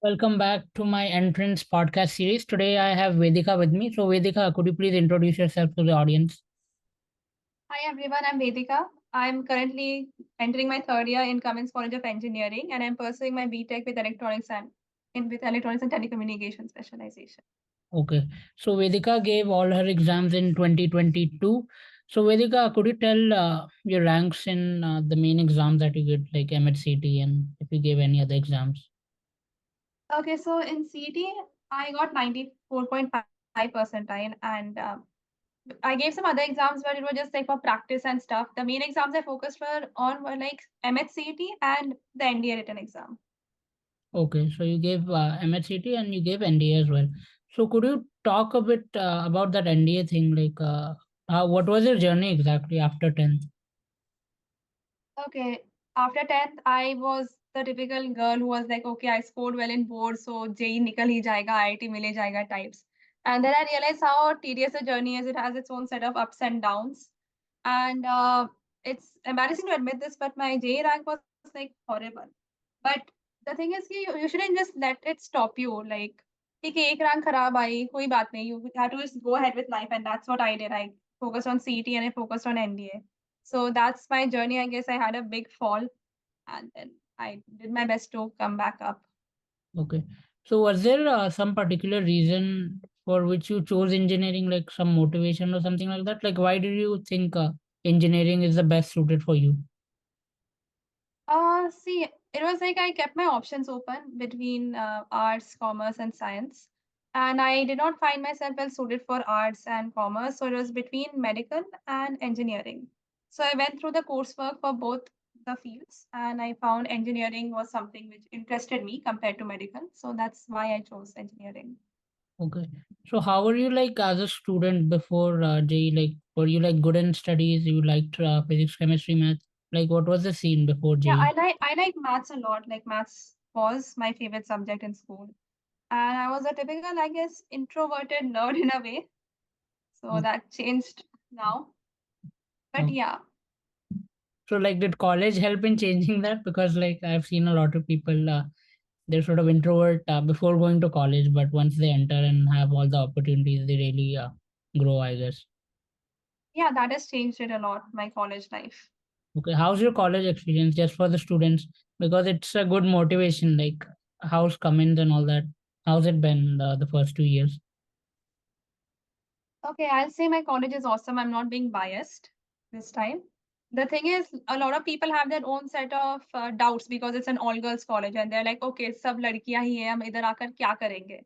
Welcome back to my entrance podcast series. Today I have Vedika with me. So, Vedika, could you please introduce yourself to the audience? Hi everyone, I'm Vedika. I'm currently entering my third year in Cummins College of Engineering, and I'm pursuing my BTech with electronics and telecommunication specialization. Okay. So, Vedika gave all her exams in 2022. So, Vedika, could you tell your ranks in the main exams that you did, like MH-CET, and if you gave any other exams? Okay, so in CET, I got 94.5 percentile, and I gave some other exams, but it was just like for practice and stuff. The main exams I focused were like MH-CET and the NDA written exam. Okay. So, you gave MH-CET and you gave NDA as well. So, could you talk a bit about that NDA thing? Like, what was your journey exactly after 10th? Okay. After 10th, I was the typical girl who was like, okay, I scored well in board, so JEE nikal hi jayega, IIT mil hi jayega types. And then I realized how tedious the journey is. It has its own set of ups and downs. And it's embarrassing to admit this, but my JEE rank was like horrible. But the thing is, you shouldn't just let it stop you. Like, ठीक है, एक rank खराब आई, कोई बात नहीं. You have to just go ahead with life, and that's what I did. I focused on CET and I focused on NDA. So that's my journey. I guess I had a big fall and then I did my best to come back up. Okay. So was there some particular reason for which you chose engineering, like some motivation or something like that? Like, why did you think engineering is the best suited for you? See, it was like I kept my options open between arts, commerce, and science. And I did not find myself well suited for arts and commerce. So it was between medical and engineering. So I went through the coursework for both the fields and I found engineering was something which interested me compared to medical. So that's why I chose engineering. Okay. So how were you like as a student before JEE? Like, were you like good in studies? You liked physics, chemistry, math? Like, what was the scene before Yeah, JEE? I like maths a lot. Like maths was my favorite subject in school. And I was a typical, I guess, introverted nerd in a way. So Okay. that changed now. But Okay. yeah, So like, did college help in changing that? Because like I've seen a lot of people they're sort of introvert before going to college, but once they enter and have all the opportunities, they really grow, I guess. yeah, that has changed it a lot, my college life. Okay, how's your college experience just for the students? Because it's a good motivation, like how's Cummins and all that. How's it been the first 2 years? Okay, I'll say my college is awesome. I'm not being biased this time. The thing is, a lot of people have their own set of doubts because it's an all girls college and they're like, okay, सब लड़कियां ही है, हम इधर आकर क्या करेंगे?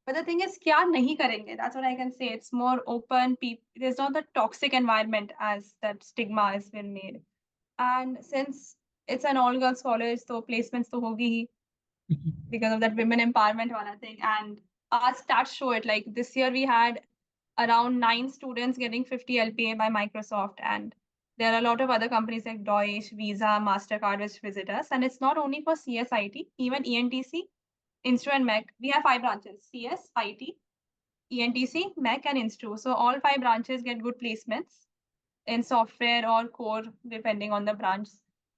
But the thing is, क्या नहीं करेंगे? That's what I can say. It's more open. There's not the toxic environment as that stigma has been made. And since it's an all girls college, so placements to hogi hi because of that women empowerment wala thing. And our stats show it. Like this year, we had around 9 students getting 50 LPA by Microsoft. And there are a lot of other companies like Deutsche, Visa, MasterCard which visit us. And it's not only for CSIT, even ENTC, Instru, and MEC. We have 5 branches: CS, IT, ENTC, MEC, and Instru. So all 5 branches get good placements in software or core, depending on the branch.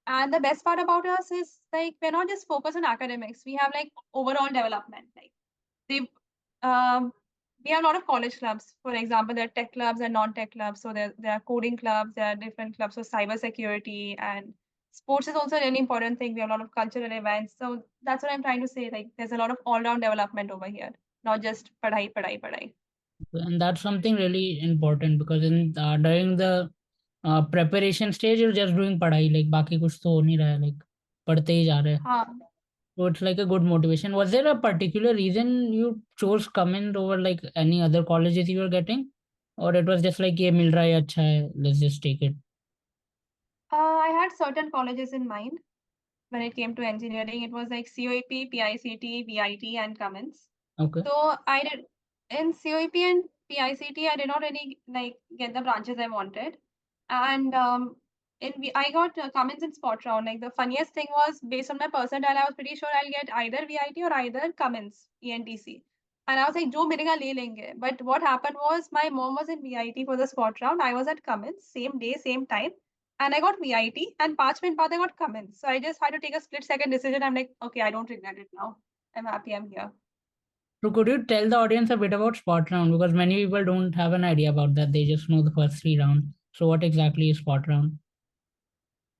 And the best part about us is like we're not just focused on academics. We have like overall development. Like they we have a lot of college clubs. For example, there are tech clubs and non-tech clubs. So there are coding clubs, there are different clubs for cyber security, and sports is also a really important thing. We have a lot of cultural events. So that's what I'm trying to say. Like there's a lot of all-round development over here, not just padhai, padhai, padhai. And that's something really important because in during the preparation stage, you're just doing padhai, like बाकी कुछ तो हो नहीं रहा है, like पढ़ते ही जा रहे हैं. हाँ. So it's like a good motivation. Was there a particular reason you chose Cummins over like any other colleges you were getting, or it was just like ये मिल रहा है अच्छा है, let's just take it? I had certain colleges in mind when it came to engineering. It was like COEP, PICT, VIT, and Cummins. Okay. So I did in COEP and PICT, I did not really like get the branches I wanted. And I got Cummins in spot round. Like the funniest thing was based on my percentile, I was pretty sure I'll get either VIT or either Cummins, ENTC. And I was like, Jo milega le lenge. But what happened was my mom was in VIT for the spot round. I was at Cummins, same day, same time. And I got VIT and 5 minutes baad I got Cummins. So I just had to take a split second decision. I'm like, okay, I don't regret it now. I'm happy I'm here. So could you tell the audience a bit about spot round? Because many people don't have an idea about that. They just know the first 3 rounds. So what exactly is spot round?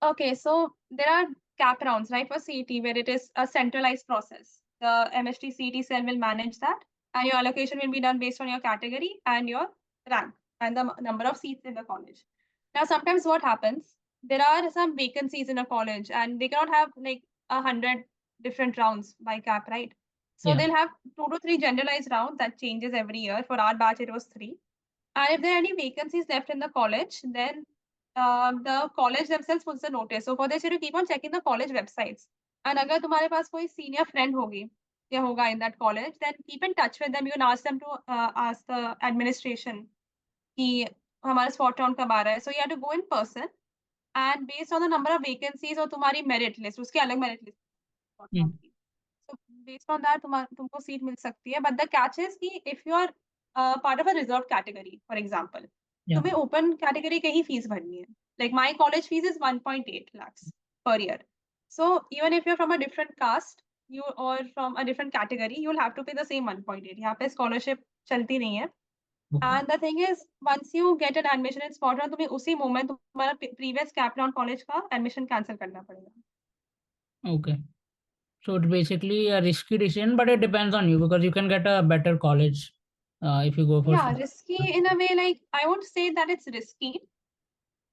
Okay, so there are cap rounds, right, for CET, where it is a centralized process. The MHT CET cell will manage that, and your allocation will be done based on your category and your rank and the number of seats in the college. Now, sometimes what happens, there are some vacancies in a college, and they cannot have like 100 different rounds by cap, right? So Yeah. they'll have 2 to 3 generalized rounds that changes every year. For our batch, it was 3. And if there are any vacancies left in the college, then the college themselves puts a notice. So for this, you have to keep on checking the college websites. And अगर तुम्हारे पास कोई senior friend होगी या होगा in that college, then keep in touch with them. You can ask them to ask the administration कि हमारा spot round कब आ रहा है. So you have to go in person, and based on the number of vacancies और तुम्हारी merit list, उसकी अलग merit list spot Hmm. round की. So based on that, तुमको seat मिल सकती है. But the catch is कि if you are part of a reserved category, for example, Yeah. तुम्हें open category के ही fees भरनी है. Like my college fees is 1.8 lakhs per year. So even if you're from a different caste, you or from a different category, you'll have to pay the same 1.8. यहाँ पे scholarship चलती नहीं है. Okay. And the thing is, once you get an admission in spot round, तुम्हें उसी moment तुम्हारा previous cap round college का admission cancel करना पड़ेगा. Okay. So it's basically a risky decision, but it depends on you because you can get a better college if you go for. Yeah, risky in a way, like I won't say that it's risky.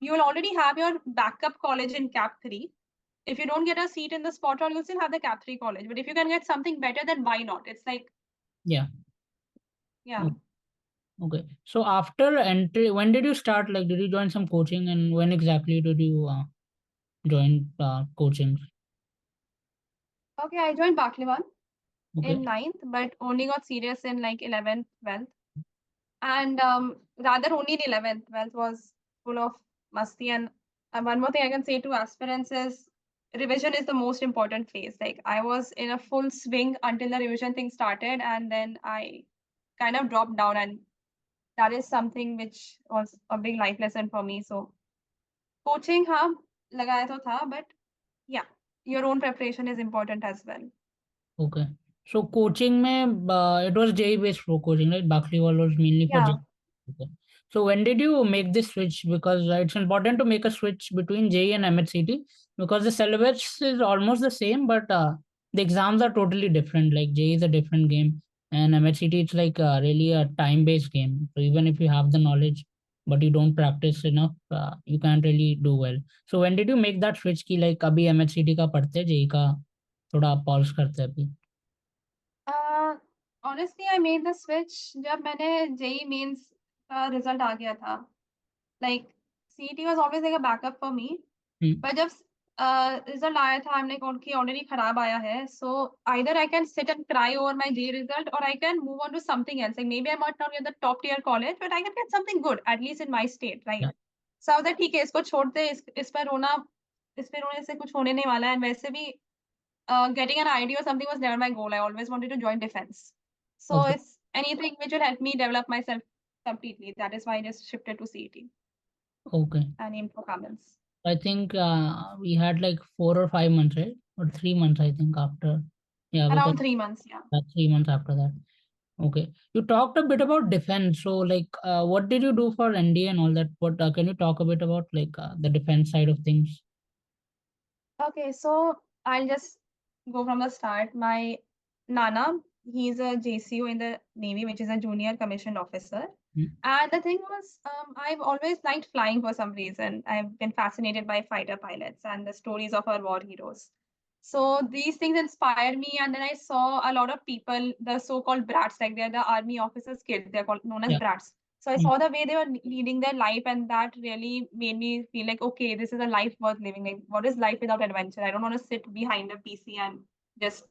You will already have your backup college in Cap 3. If you don't get a seat in the spot round, you'll still have the Cap 3 college. But if you can get something better, then why not? It's like, Yeah. yeah. Okay. So after entry, when did you start? Like, did you join some coaching, and when exactly did you join coaching? Okay, I joined Bakliwan Okay. in 9th, but only got serious in like 11th, 12th. And rather only in 11th, 12th was full of musty. And one more thing I can say to aspirants is revision is the most important phase. Like I was in a full swing until the revision thing started, and then I kind of dropped down, and that is something which was a big life lesson for me. So coaching, हाँ, लगाया तो था, but yeah, your own preparation is important as well. Okay. So coaching में it was JEE based for coaching, right? Bakliwal was mainly for Yeah. JEE. Okay. So when did you make this switch? Because it's important to make a switch between JEE and MH-CET because the syllabus is almost the same, but the exams are totally different. Like JEE is a different game, and MH-CET it's like really a time-based game. So even if you have the knowledge, but you don't practice enough, you can't really do well. So when did you make that switch? कि like अभी MH-CET का पढ़ते JEE का थोड़ा pause करते हैं अभी. Honestly, I made the switch जब मैंने JEE mains का result आ गया था. Like CET was always like a backup for me. But जब result आया था, I'm like, okay, already खराब आया है. So either I can sit and cry over my JEE result, or I can move on to something else. Like maybe I might not get the top tier college, but I can get something good, at least in my state, right? Yeah. So I was like, ठीक है, इसको छोड़ दे, इस पर रोने से कुछ होने नहीं वाला है. And वैसे भी getting an ID or something was never my goal. I always wanted to join defense. So Okay. it's anything which will help me develop myself completely. That is why I just shifted to CET Okay. and aimed for Cummins. I think we had like 4 or 5 months, right? Or 3 months, I think, after. Yeah, because Around 3 months, yeah. 3 months after that. Okay. You talked a bit about defense. So, like, what did you do for NDA and all that? What can you talk a bit about, like, the defense side of things? Okay, so I'll just go from the start. My Nana, he's a JCO in the Navy, which is a junior commissioned officer. Mm. And the thing was, I've always liked flying for some reason. I've been fascinated by fighter pilots and the stories of our war heroes. So these things inspired me, and then I saw a lot of people, the so-called brats, like they're the army officers' kids. They're called known as Yeah. brats. So I Mm. saw the way they were leading their life, and that really made me feel like, okay, this is a life worth living. Like, what is life without adventure? I don't want to sit behind a PC and just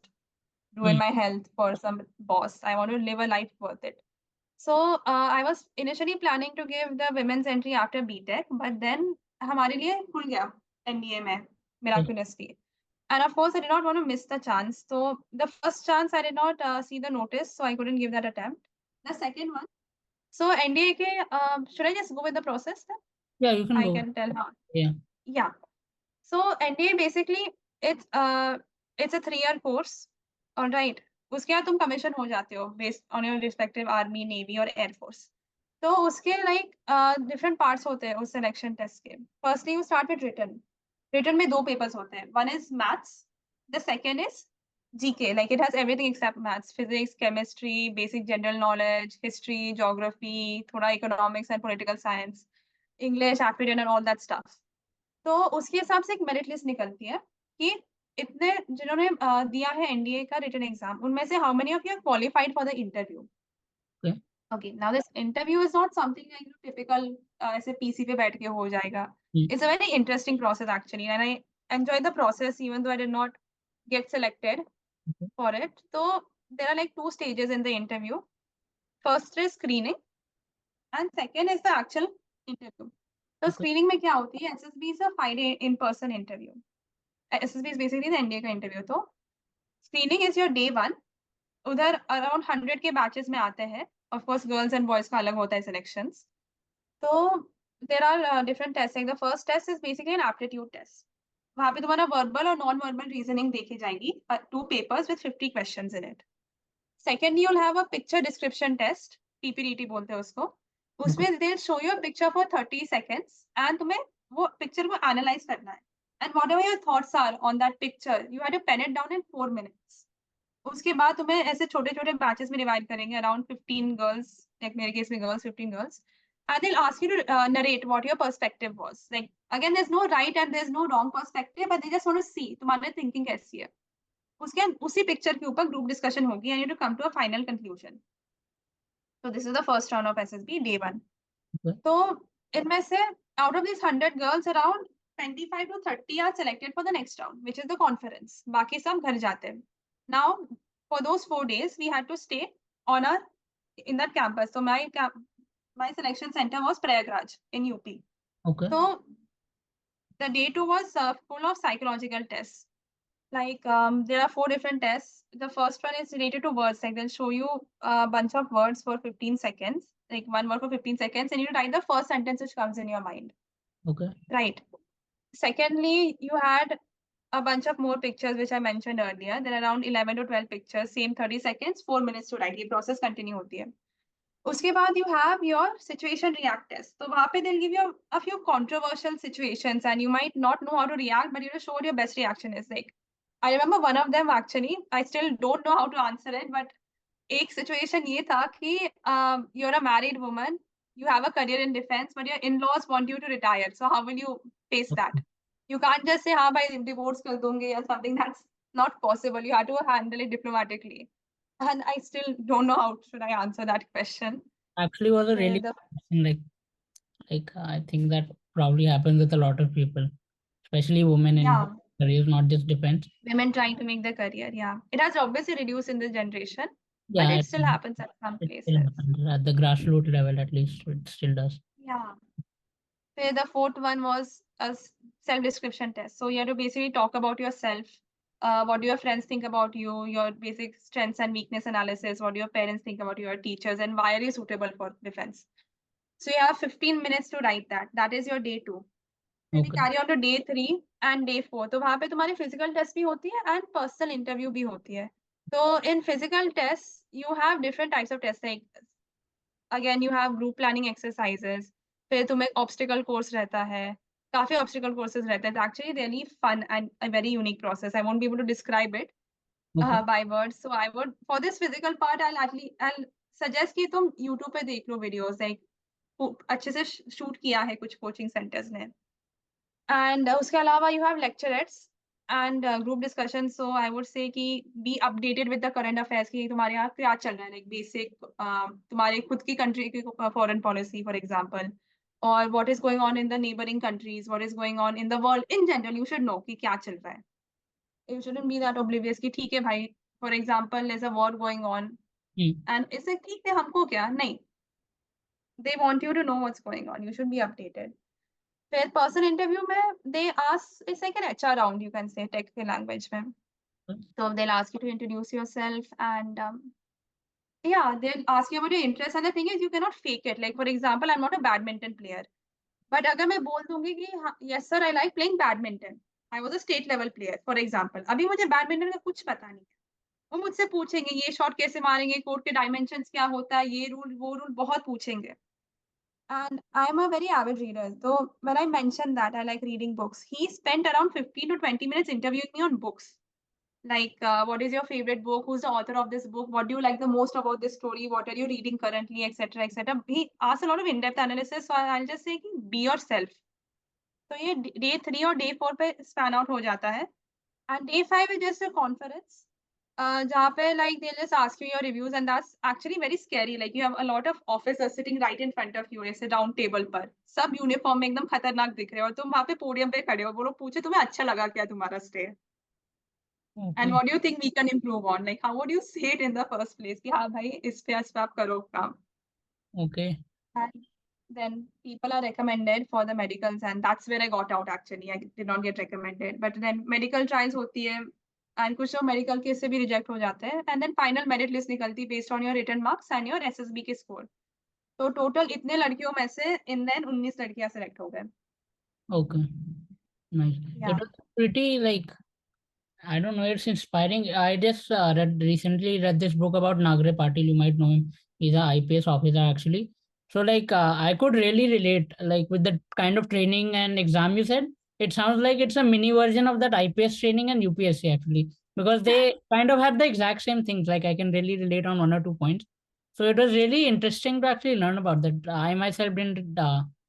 ruin Mm. my health for some boss. I want to live a life worth it. So I was initially planning to give the women's entry after BTech, but then हमारे लिए खुल गया NDA में miraculously. And of course, I did not want to miss the chance. So the first chance, I did not see the notice, so I couldn't give that attempt. The second one, so NDA ke, should I just go with the process then? Yeah, you can I go. can tell how. Yeah. Yeah. So NDA basically it's a 3-year course. All right. उसके बाद तुम commission हो जाते हो based on your respective army, navy और air force. तो उसके like different parts होते हैं उस सिलेक्शन टेस्ट के। Firstly you start with written. Written में 2 पेपर्स होते हैं, one is maths, the second is GK, like it has everything except maths, physics, chemistry, basic general knowledge, history, geography, थोड़ा economics and political science, English, aptitude and all that stuff. तो उसके हिसाब से एक merit list निकलती है कि इतने जिन्होंने दिया है एनडीए का रिटन एग्जाम, उनमें से how many of you are qualified for the interview. Okay. Okay, now this interview is not something like typical ऐसे पीसी पे बैठ के हो जाएगा. It's a very interesting process actually, and I enjoyed the process even though I did not get selected for it. So there are like 2 stages in the interview. First is screening, and second is the actual interview. So screening में क्या होती है? SSB is a 5-day in-person interview. SSB is basically the NDA का interview. तो screening is your day 1. उधर around 100 के batches में आते हैं. Of course, girls and boys का अलग होता है selections. So there are different tests. Like the first test is basically an aptitude test. वहाँ पे तुम्हारा verbal और non-verbal reasoning देखी जाएगी. 2 papers with 50 questions in it. Second, you'll have a picture description test. PPDT बोलते हैं उसको. उसमें they'll show you a picture for 30 seconds and तुम्हें वो picture को analyze करना है. And whatever your thoughts are on that picture, you have to pen it down in 4 minutes. उसके बाद तुम्हें ऐसे छोटे-छोटे बैचेस में डिवाइड करेंगे, अराउंड 15 गर्ल्स, लाइक मेरे केस में girls 15 girls, and they'll ask you to narrate what your perspective was. Like again, there's no right and there's no wrong perspective, but they just want to see तुम्हारी thinking कैसी है. उसके बाद उसी picture के ऊपर group discussion होगी and you have to come to a final conclusion. So this is the first round of SSB, day 1. तो इनमें से out of these 100 girls, around 25 to 30 are selected for the next round, which is the conference. बाकी सब घर जाते हैं. Now, for those 4 days, we had to stay on in that campus. So my selection center was Prayagraj in UP. Okay. So the day 2 was full of psychological tests. Like there are 4 different tests. The first one is related to words. Like they'll show you a bunch of words for 15 seconds, like one word for 15 seconds, and you write the first sentence which comes in your mind. Okay. Right. Secondly, you had a bunch of more pictures which I mentioned earlier. There are around 11 to 12 pictures, same 30 seconds, 4 minutes to write. ये process continue होती है. उसके बाद you have your situation react test. तो वहाँ पे they'll give you a few controversial situations and you might not know how to react, but you have to show what your best reaction is. Like I remember one of them actually. I still don't know how to answer it, but एक situation ये था कि you're a married woman, you have a career in defense, but your in-laws want you to retire. So how will you face that? You can't just say, हाँ भाई divorce कर दूंगी or something. That's not possible. You have to handle it diplomatically. And I still don't know how should I answer that question. Actually, was a really like I think that probably happens with a lot of people, especially women in careers, not just defense. Women trying to make their career, yeah. It has obviously reduced in this generation, but Yeah, it still happens at some it places. still happens. At the grassroots level, at least, it still does. Yeah. The 4th one was a self-description test. So you have to basically talk about yourself. What do your friends think about you, your basic strengths and weakness analysis, what do your parents think about your teachers, and why are you suitable for defense? So you have 15 minutes to write that. That is your day 2. Then we carry on to day 3 and day 4. तो वहाँ पे तुम्हारी physical test भी होती है and personal interview भी होती है. So in physical tests, you have different types of tests. Like again, you have group planning exercises. फिर तुम्हें obstacle course रहता है. काफी obstacle courses रहते हैं. It's actually really fun and a very unique process. I won't be able to describe it by words. So I would, for this physical part, I'll suggest कि तुम YouTube पे देख लो videos. Like अच्छे से shoot किया है कुछ coaching centers ने. And उसके अलावा you have lecturettes and group discussion. So I would say कि be updated with the current affairs कि तुम्हारे यहाँ क्या चल रहा है, like basic तुम्हारे खुद की country की foreign policy, for example, or what is going on in the neighboring countries, what is going on in the world in general. You should know कि क्या चल रहा है. You shouldn't be that oblivious कि ठीक है भाई, for example, there's a war going on, and it's like ठीक है हमको क्या नहीं. They want you to know what's going on. You should be updated. फिर पर्सन इंटरव्यू में they ask, it's like an HR round, you can say take के language में. So they'll ask you to introduce yourself and yeah, they'll ask you about your interest. And the thing is, you cannot fake it. Like for example, I'm not a badminton player, but अगर मैं बोल दूंगी कि yes sir, I like playing badminton, I was a state level player, for example, अभी मुझे badminton का कुछ पता नहीं है, वो मुझसे पूछेंगे ये शॉट कैसे मारेंगे, कोर्ट के डायमेंशंस क्या होता है, ये रूल वो रूल बहुत पूछेंगे। And I'm a very avid reader. So when I mentioned that I like reading books, he spent around 15 to 20 minutes interviewing me on books. Like, what is your favorite book? Who's the author of this book? What do you like the most about this story? What are you reading currently, etc., etc. He asks a lot of in-depth analysis. So I'll just say, be yourself. So ये day 3 और day 4 पे span out हो जाता है. And day 5 is just a conference. जहाँ पे like they'll just ask you your reviews and that's actually very scary. Like you have a lot of officers sitting right in front of you, ऐसे round table पर. सब uniform में एकदम खतरनाक दिख रहे हो और तुम वहाँ पे पोडियम पे खड़े हो. वो लोग पूछे तुम्हें अच्छा लगा क्या तुम्हारा stay? And Okay. what do you think we can improve on? Like how would you say it in the first place? कि हाँ भाई इस पे आप करो काम. Okay. And then people are recommended for the medicals and that's where I got out actually. I did not get recommended. But then medical trials होती है and कुछ लोग medical case से भी reject हो जाते हैं and then final merit list निकलती है based on your written marks and your SSB के score. तो total इतने लड़कियों में से in then 19 लड़कियां select हो गए. Okay. Nice. It Yeah. was pretty like, I don't know, it's inspiring. I just recently read this book about Nagre Patil. You might know him. He's an IPS officer actually. So like I could really relate like with the kind of training and exam you said. It sounds like it's a mini version of that IPS training and UPSC actually, because they kind of had the exact same things. Like I can really relate on one or 2 points. So it was really interesting to actually learn about that. I myself didn't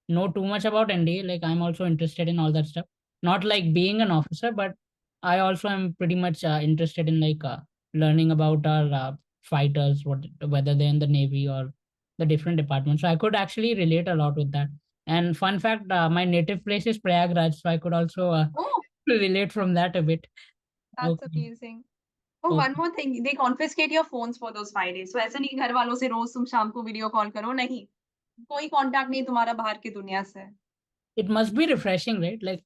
know too much about NDA. Like I'm also interested in all that stuff. Not like being an officer, but I also am pretty much interested in like learning about our fighters, whether they're in the navy or the different departments. So I could actually relate a lot with that. And fun fact, my native place is Prayagraj, so I could also Oh, relate from that a bit. that's Okay. amazing. Oh, one Okay. more thing. They confiscate your phones for those 5 days. So ऐसे नहीं घर वालों से रोज तुम शाम को video call करो. नहीं. कोई कांटेक्ट नहीं तुम्हारा बाहर की दुनिया से. It must be refreshing, right? Like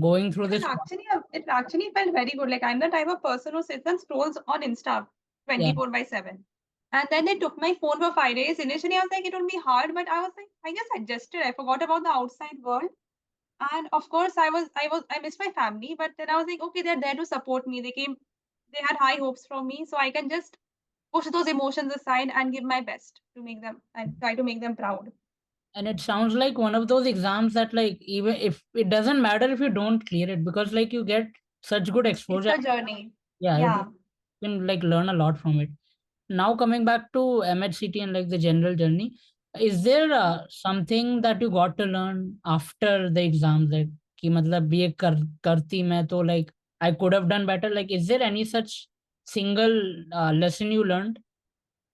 going through It this. actually it actually felt very good. Like I'm the type of person who sits and scrolls on Insta Yeah. 24/7. And then they took my phone for 5 days. Initially, I was like, it will be hard, but I was like, I just adjusted. I forgot about the outside world. And of course, I missed my family, but then I was like, okay, they're there to support me. They had high hopes from me, so I can just push those emotions aside and give my best to make them and try to make them proud. And it sounds like one of those exams that like even if it doesn't matter if you don't clear it, because like you get such good It's exposure. a journey. Yeah, you Yeah. can like learn a lot from it. Now coming back to MH-CT and like the general journey, is there something that you got to learn after the exams that कि मतलब ये करती मैं तो like I could have done better? Like is there any such single lesson you learned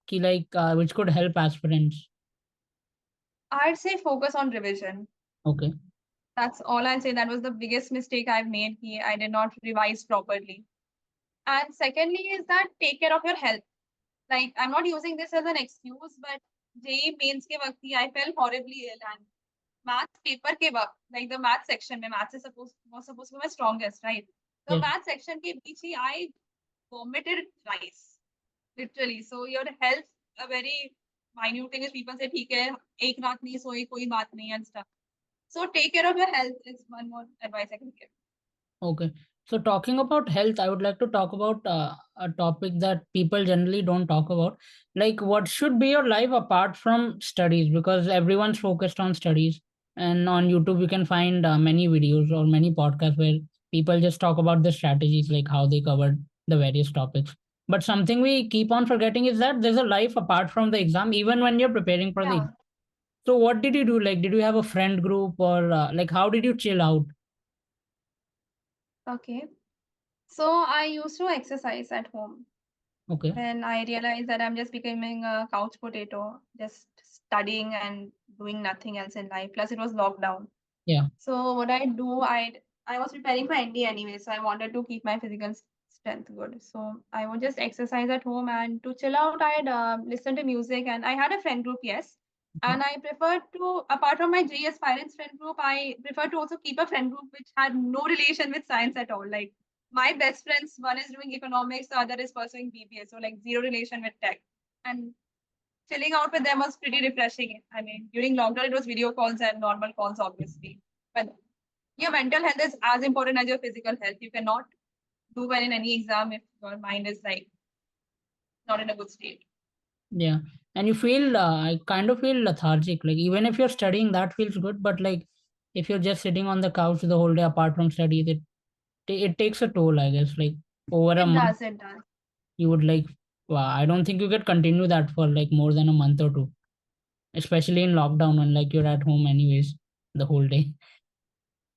कि like which could help aspirants? I'd say focus on revision. Okay. That's all I'll say. That was the biggest mistake I've made here. I did not revise properly. And secondly is that take care of your health. Like I'm not using this as an excuse, but JEE mains ke waqt I felt horribly ill and maths paper ke waqt, like the math section mein maths is was supposed to be my strongest, right? The Yes. math section ke beech hi I vomited twice, literally. So your health, a very minute thing is people say, ठीक है, एक रात नहीं सोई, कोई बात नहीं and stuff. So take care of your health is one more advice I can give. Okay. So talking about health, I would like to talk about a topic that people generally don't talk about. Like what should be your life apart from studies? Because everyone's focused on studies. And on YouTube, you can find many videos or many podcasts where people just talk about the strategies, like how they covered the various topics. But something we keep on forgetting is that there's a life apart from the exam, even when you're preparing for the Yeah. exam. So what did you do? Like, did you have a friend group or like how did you chill out? Okay. So I used to exercise at home. Okay. Then I realized that I'm just becoming a couch potato, just studying and doing nothing else in life. Plus, it was lockdown. Yeah. So what I do, I was preparing for ND anyway, so I wanted to keep my physical strength good. So I would just exercise at home, and to chill out, I'd listen to music. And I had a friend group, yes, Okay. and I preferred to, apart from my JS Aspirants friend group, I prefer to also keep a friend group which had no relation with science at all. Like my best friends, one is doing economics, the other is pursuing BBA, so like zero relation with tech. And chilling out with them was pretty refreshing. I mean, during lockdown, it was video calls and normal calls, obviously. But your mental health is as important as your physical health. You cannot do well in any exam if your mind is like not in a good state. Yeah. And you feel, I kind of feel lethargic. Like, even if you're studying, that feels good. But like, if you're just sitting on the couch the whole day apart from studies, it takes a toll, I guess. Like, over a It month, does, it does. you would like, wow, I don't think you could continue that for like more than a month or two, especially in lockdown when like you're at home anyways the whole day.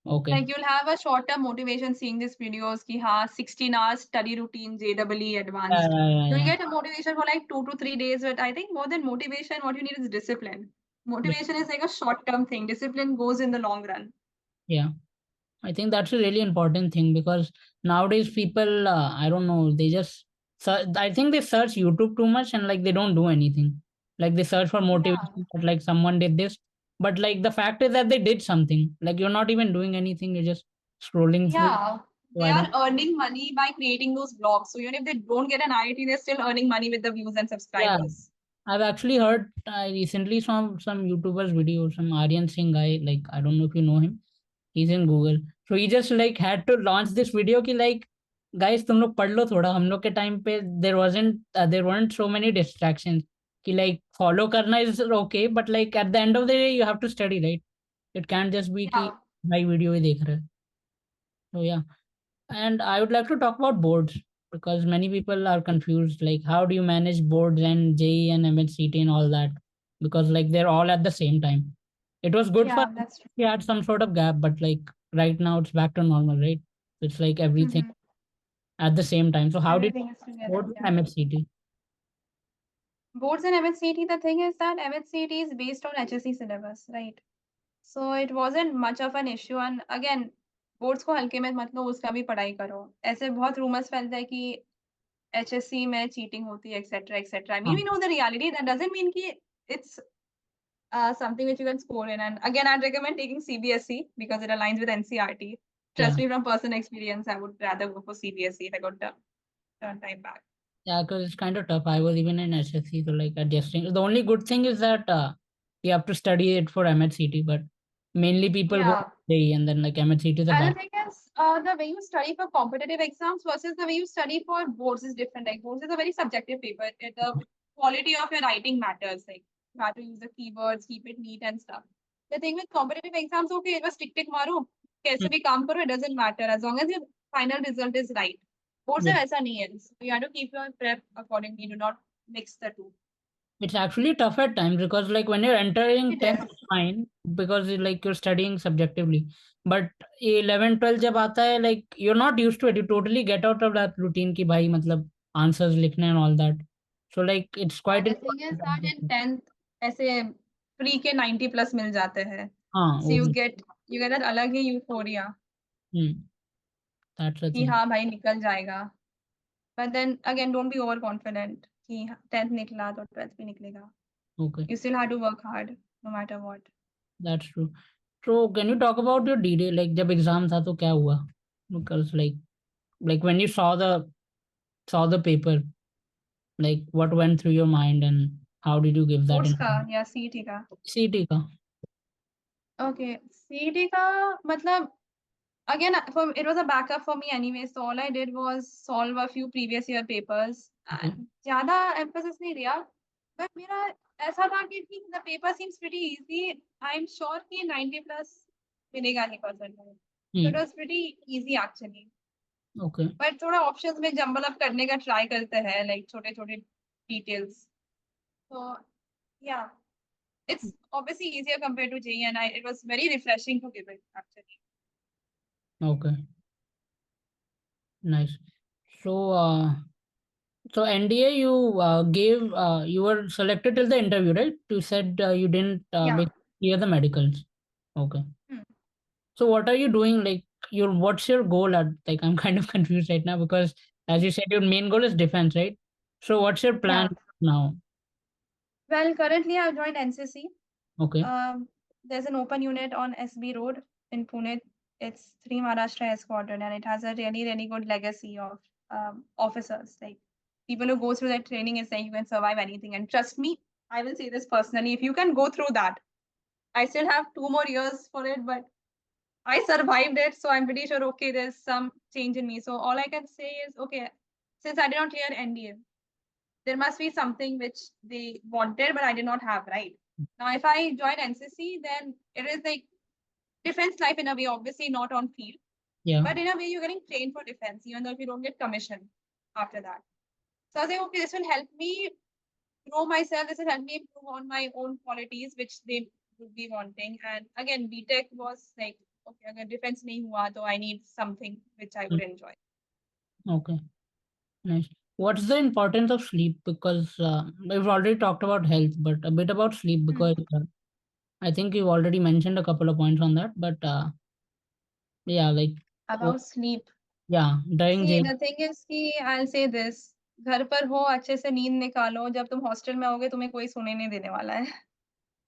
Okay. Like you'll have a short-term motivation seeing these videos ki ha 16 hours study routine JEE Yeah, advanced. yeah, yeah, You'll yeah. get a motivation for like 2 to 3 days, but I think more than motivation, what you need is discipline. Yeah. Motivation is like a short-term thing. Discipline goes in the long run. Yeah. I think that's a really important thing because nowadays people, I don't know, they just, I think they search YouTube too much and like they don't do anything. Like they search for Yeah. motivation, that, like someone did this, but like the fact is that they did something. Like you're not even doing anything, you're just scrolling through. Yeah. So They I are don't, earning money by creating those blogs. So even if they don't get an IIT, they're still earning money with the views and yeah. subscribers. I've actually heard, I recently saw some YouTubers video, some Aryan Singh guy, like I don't know if you know him. He's in Google. So he just like had to launch this video ki like guys तुम लोग पढ़ लो थोड़ा हम लोग के time पे there weren't so many distractions कि like follow करना is okay but like at the end of the day you have to study, right? It can't just be कि Yeah. भाई वीडियो ही देख रहे हैं. So yeah. And I would like to talk about boards because many people are confused. Like, how do you manage boards and JE and MHCT and all that? Because like they're all at the same time. It was good for Yeah, us if that's true. we had some sort of gap, but like right now it's back to normal, right? It's like everything Mm-hmm. at the same time. So how did Everything is together. boards Yeah. and MHCT? Boards and MH-CET, the thing is that MH-CET is based on HSC syllabus, right? So it wasn't much of an issue. And again, boards को हल्के में मत लो, उसका भी पढ़ाई करो. ऐसे बहुत रूमर्स फैलता है कि एचएससी में चीटिंग होती है एक्सेट्रा एक्सेट्रा. I mean, हाँ, we know the reality. That doesn't mean कि it's something which you can score in. And again, I'd recommend taking CBSE because it aligns with NCRT. yeah. Trust me, from personal experience, I would rather go for CBSE if I got turn time back. Yeah, because it's kind of tough. I was even in SSC, so like adjusting. The only good thing is that you have to study it for MHCT, but mainly people go Yeah. JE and then like MHCT is a And the back. thing is, the way you study for competitive exams versus the way you study for boards is different. Like boards is a very subjective paper. The quality of your writing matters. Like you have to use the keywords, keep it neat and stuff. The thing with competitive exams, okay, बस टिक टिक मारो, कैसे भी काम करो, it doesn't matter as long as your final result is right. Boards Yeah. में वैसा नहीं है. So you have to keep your prep accordingly. Do not mix the two. It's actually tough at times because like when you're entering It 10th is. it's fine because like you're studying subjectively. But 11, 12 जब आता है like you're not used to it. You totally get out of that routine कि भाई मतलब answers लिखने and all that. So like it's quite The thing is that in important. 10th ऐसे free के 90 plus मिल जाते हैं. हाँ So वो भी. you get that अलग ही euphoria That's the कि thing. हाँ भाई निकल जाएगा. But then again, don't be overconfident कि 10th निकला तो 12th भी निकलेगा. Okay, You still have to work hard no matter what. that's true. So can you talk about your D-Day? Like जब exam था तो क्या हुआ? Because like when you saw the paper, like what went through your mind and how did you give that Boards in का या CET का? CT का? Okay, CET का मतलब again it was a backup for me anyway. So all I did was solve a few previous year papers. Okay. ज़्यादा emphasis नहीं दिया. But मेरा ऐसा था कि ठीक the paper seems pretty easy. I'm sure कि 90 plus मिलेगा ही percentile. So it was pretty easy actually. Okay. But थोड़ा options में jumble up करने का try करते हैं like छोटे छोटे details. So yeah, it's obviously easier compared to JEE and it was very refreshing to give it actually. Okay. Nice. So so NDA you gave you were selected till the interview, right? You said you didn't Yeah. clear the medicals. Okay. Hmm. So what are you doing? Like what's your goal at, like I'm kind of confused right now because as you said your main goal is defense, right? So what's your Yeah. plan now? Well, currently I've joined NCC. Okay. There's an open unit on SB Road in Pune. It's 3 Maharashtra Squadron and it has a really, really good legacy of officers. Like people who go through that training is saying you can survive anything. And trust me, I will say this personally, if you can go through that, I still have 2 more years for it, but I survived it. So I'm pretty sure, okay, there's some change in me. So all I can say is, okay, since I did not clear NDA, there must be something which they wanted, but I did not have, right? Now, if I join NCC, then it is like defense life in a way, obviously not on field, Yeah. but in a way you're getting trained for defense, even though if you don't get commission after that. So I was like, okay, this will help me grow myself. This will help me improve on my own qualities, which they would be wanting. And again, BTech was like, okay, agar defense nahi hua, so I need something which I would enjoy. Okay. Nice. What's the importance of sleep? Because we've already talked about health, but a bit about sleep because I think you've already mentioned a couple of points on that. But yeah, like About sleep. yeah, during See, the the thing is कि I'll say this, घर पर हो अच्छे से नींद निकालो, जब तुम हॉस्टल में आओगे तुम्हें कोई सोने नहीं देने वाला है.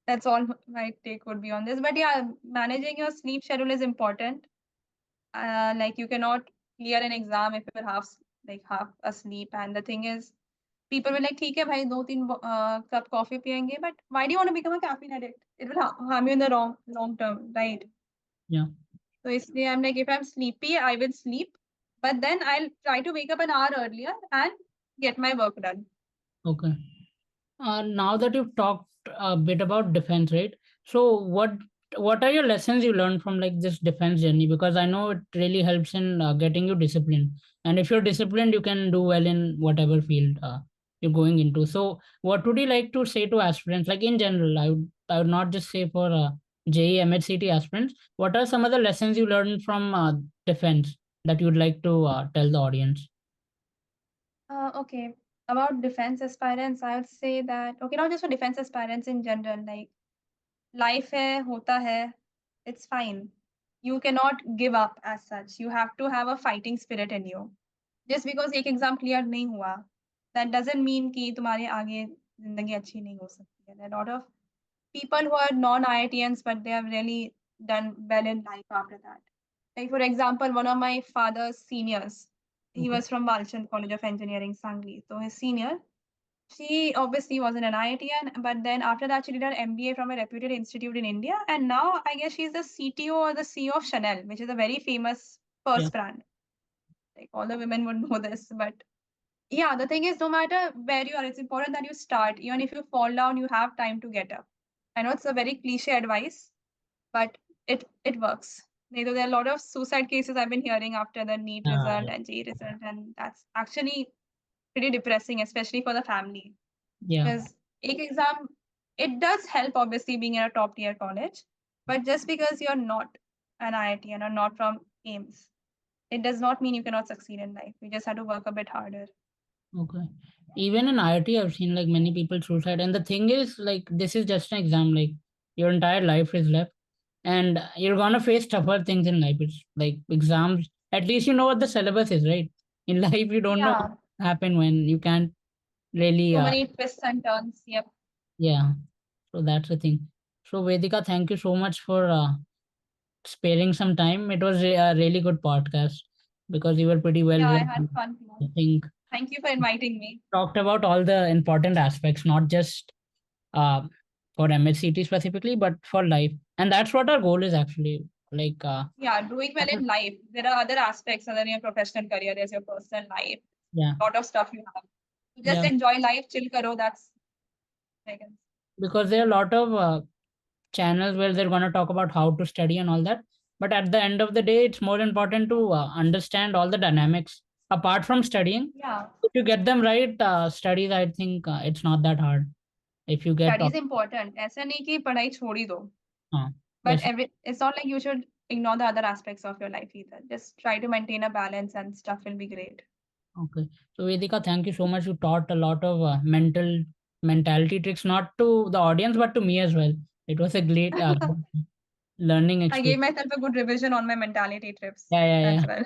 That's all my take would be on this. But yeah, managing your sleep schedule is important. Like you cannot clear an exam if you're half asleep. And the thing is, people will like, ठीक है भाई 2-3 cup coffee पियेंगे, but why do you want to become a caffeine addict? It will harm you in the long term, right? yeah. So इसलिए I'm like, if I'm sleepy, I will sleep, but then I'll try to wake up an hour earlier and get my work done. Okay. Now that you've talked a bit about defense, right? So what are your lessons you learned from like this defense journey? Because I know it really helps in getting you disciplined, and if you're disciplined, you can do well in whatever field you're going into. So what would you like to say to aspirants? Like in general, I would not just say for JEE MH-CET aspirants. What are some of the lessons you learned from defense that you'd like to tell the audience? Okay. About defense aspirants, I would say that, okay, not just for defense aspirants in general, like life hai, hota hai, it's fine. You cannot give up as such. You have to have a fighting spirit in you. Just because एक exam clear नहीं हुआ, that doesn't mean कि तुम्हारे आगे जिंदगी अच्छी नहीं हो सकती है. There are a lot of people who are non-IITians, but they have really done well in life after that. Like for example, one of my father's seniors, he Okay. was from Balchand College of Engineering, Sangli. So his senior, she obviously wasn't an IITian, but then after that she did her MBA from a reputed institute in India, and now I guess she's the CTO or the CEO of Chanel, which is a very famous purse Yeah. brand. Like all the women would know this, but yeah, the thing is, no matter where you are, it's important that you start. Even if you fall down, you have time to get up. I know it's a very cliche advice, but it works. There are a lot of suicide cases I've been hearing after the NEET result and JEE result, and that's actually pretty depressing, especially for the family. Yeah. Because ek exam, it does help obviously being in a top tier college, but just because you're not an IIT or not from AIMS, it does not mean you cannot succeed in life. You just have to work a bit harder. Okay. Even in IIT, I've seen like many people suicide. And the thing is, like, this is just an exam. Like, your entire life is left, and you're gonna face tougher things in life. It's like exams. At least you know what the syllabus is, right? In life, you don't know Yeah, what happen when you can't really. so many twists and turns. Yep. Yeah. So that's the thing. So Vedika, thank you so much for sparing some time. It was a really good podcast because you were pretty well Yeah, I read. had fun. I think Thank you for inviting me. talked about all the important aspects, not just uh, for MHCT specifically, but for life. And that's what our goal is actually. Like, Yeah, doing well in life. There are other aspects other than your professional career. There's your personal life. yeah, A lot of stuff you have. So just yeah, enjoy life, chill karo. That's I guess. because there are a lot of channels where they're going to talk about how to study and all that. But at the end of the day, it's more important to understand all the dynamics apart from studying. Yeah, If you get them right, studies, I think it's not that hard. If you get, study is important. ऐसा नहीं कि पढ़ाई छोड़ ही दो. But yes, it's not like you should ignore the other aspects of your life either. Just try to maintain a balance and stuff will be great. okay. So Vedika, thank you so much. You taught a lot of mentality tricks, not to the audience, but to me as well. It was a great learning I gave experience. myself a good revision on my mentality trips Yeah, yeah, as yeah. well.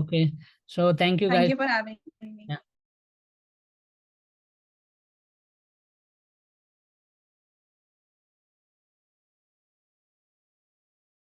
Okay. So thank you Thank guys. you for having me. Yeah.